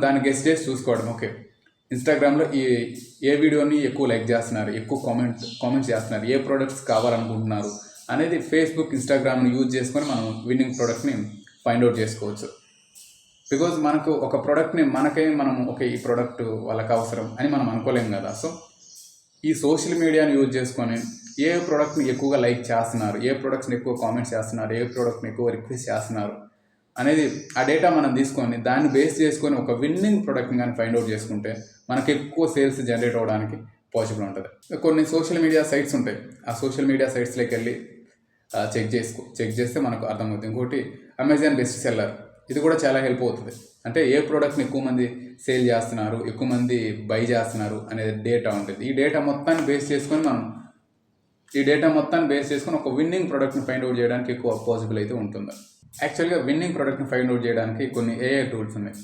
దాన్ని గెస్ చేసి చూసుకోవడం. ఓకే, ఇన్స్టాగ్రామ్లో ఏ వీడియోని ఎక్కువ లైక్ చేస్తున్నారు, ఎక్కువ కామెంట్స్ చేస్తున్నారు, ఏ ప్రోడక్ట్స్ కావాలనుకుంటున్నారు అనేది ఫేస్బుక్, ఇన్స్టాగ్రామ్ని యూజ్ చేసుకొని మనం విన్నింగ్ ప్రోడక్ట్ని ఫైండ్ అవుట్ చేసుకోవచ్చు. బికాజ్ మనకు ఒక ప్రోడక్ట్ని మనం ఓకే ఈ ప్రోడక్ట్ వాళ్ళకి అవసరం అని మనం అనుకోలేం కదా. సో ఈ సోషల్ మీడియాని యూజ్ చేసుకొని ఏ ప్రోడక్ట్ని ఎక్కువగా లైక్ చేస్తున్నారు, ఏ ప్రోడక్ట్స్ని ఎక్కువ కామెంట్స్ చేస్తున్నారు, ఏ ప్రోడక్ట్ని ఎక్కువ రిక్వెస్ట్ చేస్తున్నారు అనేది ఆ డేటా మనం తీసుకొని దాన్ని బేస్ చేసుకొని ఒక విన్నింగ్ ప్రోడక్ట్ని కానీ ఫైండ్ అవుట్ చేసుకుంటే మనకి ఎక్కువ సేల్స్ జనరేట్ అవ్వడానికి పాసిబుల్ ఉంటుంది. కొన్ని సోషల్ మీడియా సైట్స్ ఉంటాయి, ఆ సోషల్ మీడియా సైట్స్లోకి వెళ్ళి చెక్ చేస్తే మనకు అర్థమవుతుంది. ఇంకోటి అమెజాన్ బెస్ట్ సెల్లర్, ఇది కూడా చాలా హెల్ప్ అవుతుంది. అంటే ఏ ప్రోడక్ట్ని ఎక్కువ మంది సేల్ చేస్తున్నారు, ఎక్కువ మంది బై చేస్తున్నారు అనేది డేటా ఉంటుంది. ఈ డేటా మొత్తాన్ని బేస్ చేసుకొని ఒక విన్నింగ్ ప్రోడక్ట్ని ఫైండ్ అవుట్ చేయడానికి ఎక్కువ పాసిబుల్ అయితే ఉంటుంది. యాక్చువల్గా విన్నింగ్ ప్రోడక్ట్ని ఫైండ్ అవుట్ చేయడానికి కొన్ని ఏఐ టూల్స్ ఉన్నాయి.